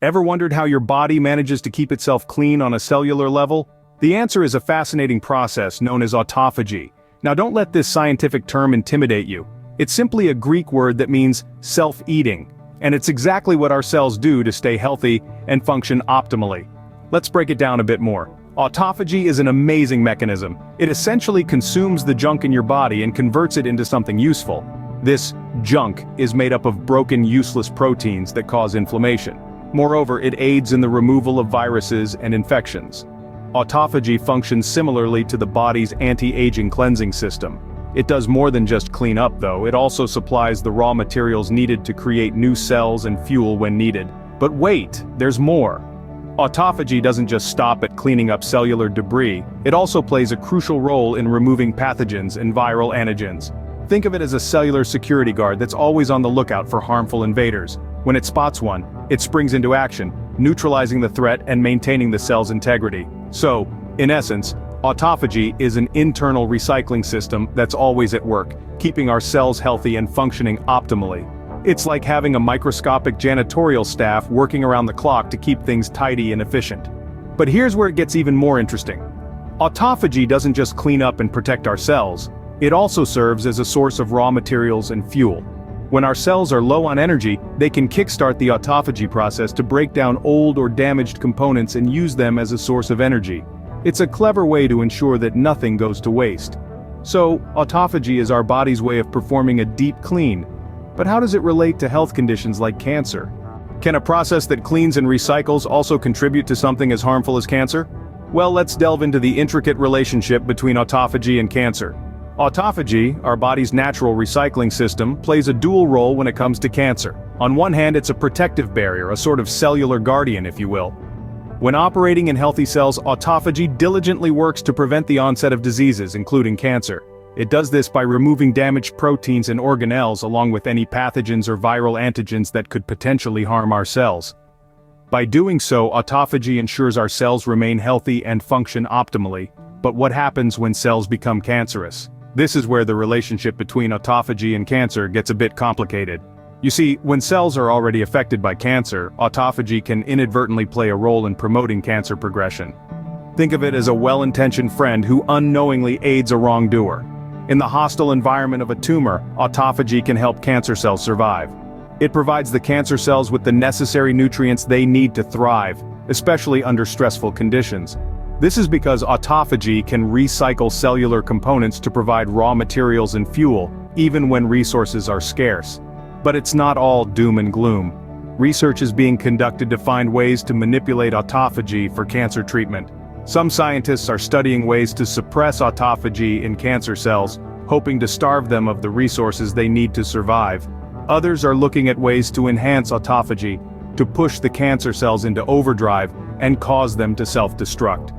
Ever wondered how your body manages to keep itself clean on a cellular level? The answer is a fascinating process known as autophagy. Now don't let this scientific term intimidate you. It's simply a Greek word that means self-eating, and it's exactly what our cells do to stay healthy and function optimally. Let's break it down a bit more. Autophagy is an amazing mechanism. It essentially consumes the junk in your body and converts it into something useful. This junk is made up of broken, useless proteins that cause inflammation. Moreover, it aids in the removal of viruses and infections. Autophagy functions similarly to the body's anti-aging cleansing system. It does more than just clean up though, it also supplies the raw materials needed to create new cells and fuel when needed. But wait, there's more. Autophagy doesn't just stop at cleaning up cellular debris, it also plays a crucial role in removing pathogens and viral antigens. Think of it as a cellular security guard that's always on the lookout for harmful invaders. When it spots one, it springs into action, neutralizing the threat and maintaining the cell's integrity. So, in essence, autophagy is an internal recycling system that's always at work, keeping our cells healthy and functioning optimally. It's like having a microscopic janitorial staff working around the clock to keep things tidy and efficient. But here's where it gets even more interesting. Autophagy doesn't just clean up and protect our cells, it also serves as a source of raw materials and fuel. When our cells are low on energy, they can kickstart the autophagy process to break down old or damaged components and use them as a source of energy. It's a clever way to ensure that nothing goes to waste. So, autophagy is our body's way of performing a deep clean. But how does it relate to health conditions like cancer? Can a process that cleans and recycles also contribute to something as harmful as cancer? Well, let's delve into the intricate relationship between autophagy and cancer. Autophagy, our body's natural recycling system, plays a dual role when it comes to cancer. On one hand, it's a protective barrier, a sort of cellular guardian, if you will. When operating in healthy cells, autophagy diligently works to prevent the onset of diseases, including cancer. It does this by removing damaged proteins and organelles along with any pathogens or viral antigens that could potentially harm our cells. By doing so, autophagy ensures our cells remain healthy and function optimally. But what happens when cells become cancerous? This is where the relationship between autophagy and cancer gets a bit complicated. You see, when cells are already affected by cancer, autophagy can inadvertently play a role in promoting cancer progression. Think of it as a well-intentioned friend who unknowingly aids a wrongdoer. In the hostile environment of a tumor, autophagy can help cancer cells survive. It provides the cancer cells with the necessary nutrients they need to thrive, especially under stressful conditions. This is because autophagy can recycle cellular components to provide raw materials and fuel, even when resources are scarce. But it's not all doom and gloom. Research is being conducted to find ways to manipulate autophagy for cancer treatment. Some scientists are studying ways to suppress autophagy in cancer cells, hoping to starve them of the resources they need to survive. Others are looking at ways to enhance autophagy, to push the cancer cells into overdrive and cause them to self-destruct.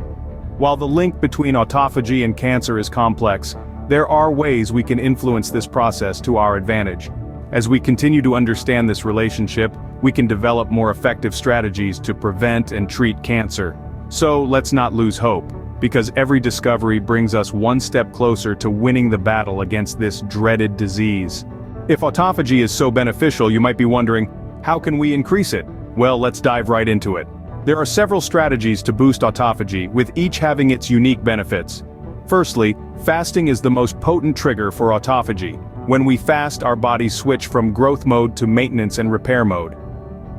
While the link between autophagy and cancer is complex, there are ways we can influence this process to our advantage. As we continue to understand this relationship, we can develop more effective strategies to prevent and treat cancer. So let's not lose hope, because every discovery brings us one step closer to winning the battle against this dreaded disease. If autophagy is so beneficial, you might be wondering, how can we increase it? Well, let's dive right into it. There are several strategies to boost autophagy, with each having its unique benefits. Firstly, fasting is the most potent trigger for autophagy. When we fast, our bodies switch from growth mode to maintenance and repair mode.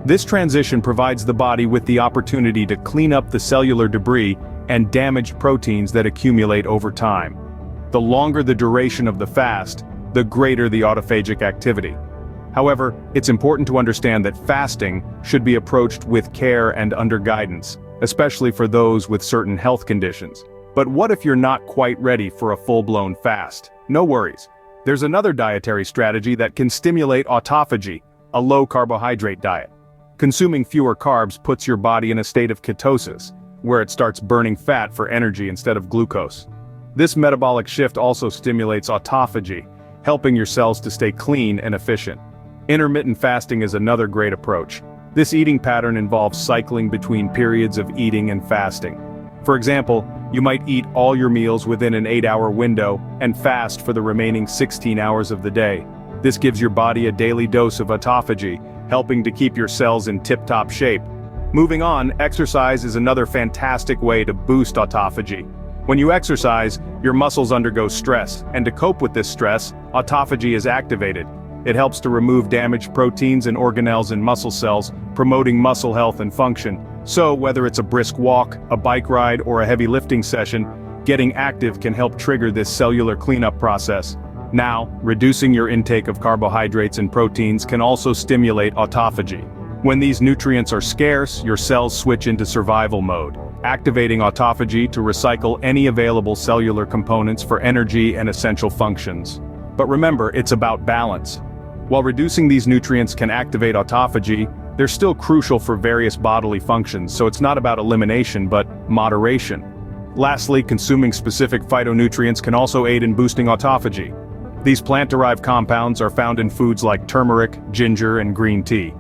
This transition provides the body with the opportunity to clean up the cellular debris and damaged proteins that accumulate over time. The longer the duration of the fast, the greater the autophagic activity. However, it's important to understand that fasting should be approached with care and under guidance, especially for those with certain health conditions. But what if you're not quite ready for a full-blown fast? No worries. There's another dietary strategy that can stimulate autophagy, a low-carbohydrate diet. Consuming fewer carbs puts your body in a state of ketosis, where it starts burning fat for energy instead of glucose. This metabolic shift also stimulates autophagy, helping your cells to stay clean and efficient. Intermittent fasting is another great approach. This eating pattern involves cycling between periods of eating and fasting. For example, you might eat all your meals within an 8-hour window and fast for the remaining 16 hours of the day. This gives your body a daily dose of autophagy, helping to keep your cells in tip-top shape. Moving on, exercise is another fantastic way to boost autophagy. When you exercise, your muscles undergo stress, and to cope with this stress, autophagy is activated. It helps to remove damaged proteins and organelles in muscle cells, promoting muscle health and function. So, whether it's a brisk walk, a bike ride, or a heavy lifting session, getting active can help trigger this cellular cleanup process. Now, reducing your intake of carbohydrates and proteins can also stimulate autophagy. When these nutrients are scarce, your cells switch into survival mode, activating autophagy to recycle any available cellular components for energy and essential functions. But remember, it's about balance. While reducing these nutrients can activate autophagy, they're still crucial for various bodily functions, so it's not about elimination but moderation. Lastly, consuming specific phytonutrients can also aid in boosting autophagy. These plant-derived compounds are found in foods like turmeric, ginger, and green tea.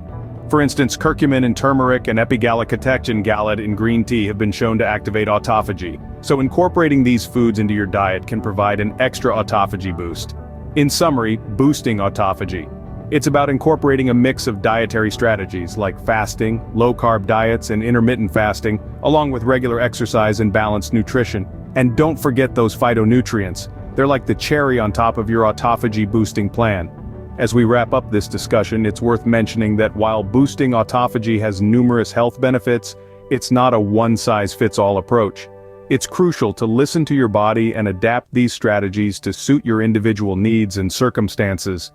For instance, curcumin in turmeric and epigallocatechin gallate in green tea have been shown to activate autophagy, so incorporating these foods into your diet can provide an extra autophagy boost. In summary, boosting autophagy. It's about incorporating a mix of dietary strategies like fasting, low-carb diets, and intermittent fasting, along with regular exercise and balanced nutrition. And don't forget those phytonutrients. They're like the cherry on top of your autophagy-boosting plan. As we wrap up this discussion, it's worth mentioning that while boosting autophagy has numerous health benefits, it's not a one-size-fits-all approach. It's crucial to listen to your body and adapt these strategies to suit your individual needs and circumstances.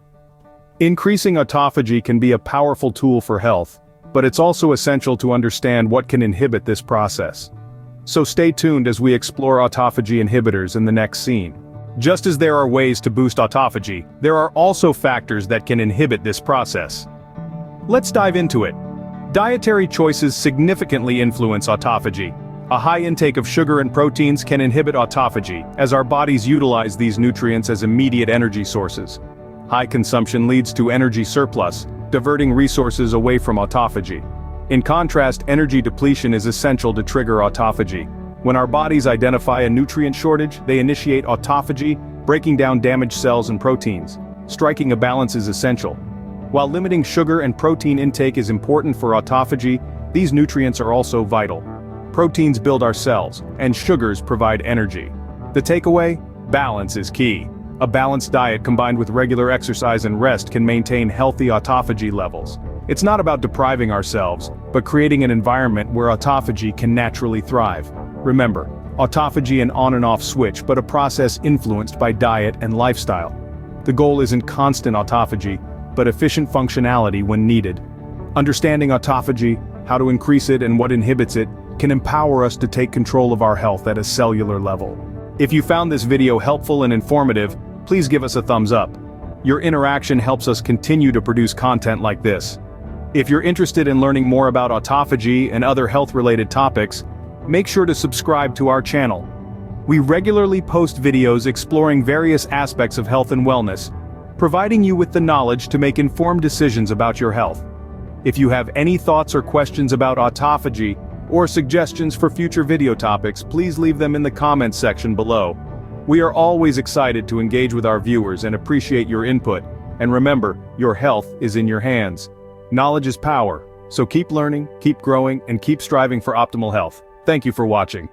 Increasing autophagy can be a powerful tool for health, but it's also essential to understand what can inhibit this process. So stay tuned as we explore autophagy inhibitors in the next scene. Just as there are ways to boost autophagy, there are also factors that can inhibit this process. Let's dive into it. Dietary choices significantly influence autophagy. A high intake of sugar and proteins can inhibit autophagy, as our bodies utilize these nutrients as immediate energy sources. High consumption leads to energy surplus, diverting resources away from autophagy. In contrast, energy depletion is essential to trigger autophagy. When our bodies identify a nutrient shortage, they initiate autophagy, breaking down damaged cells and proteins. Striking a balance is essential. While limiting sugar and protein intake is important for autophagy, these nutrients are also vital. Proteins build our cells, and sugars provide energy. The takeaway? Balance is key. A balanced diet combined with regular exercise and rest can maintain healthy autophagy levels. It's not about depriving ourselves, but creating an environment where autophagy can naturally thrive. Remember, autophagy an on and off switch, but a process influenced by diet and lifestyle. The goal isn't constant autophagy, but efficient functionality when needed. Understanding autophagy, how to increase it and what inhibits it, can empower us to take control of our health at a cellular level. If you found this video helpful and informative, please give us a thumbs up. Your interaction helps us continue to produce content like this. If you're interested in learning more about autophagy and other health-related topics, make sure to subscribe to our channel. We regularly post videos exploring various aspects of health and wellness, providing you with the knowledge to make informed decisions about your health. If you have any thoughts or questions about autophagy, or suggestions for future video topics, please leave them in the comments section below. We are always excited to engage with our viewers and appreciate your input. And remember, your health is in your hands. Knowledge is power, so keep learning, keep growing, and keep striving for optimal health. Thank you for watching.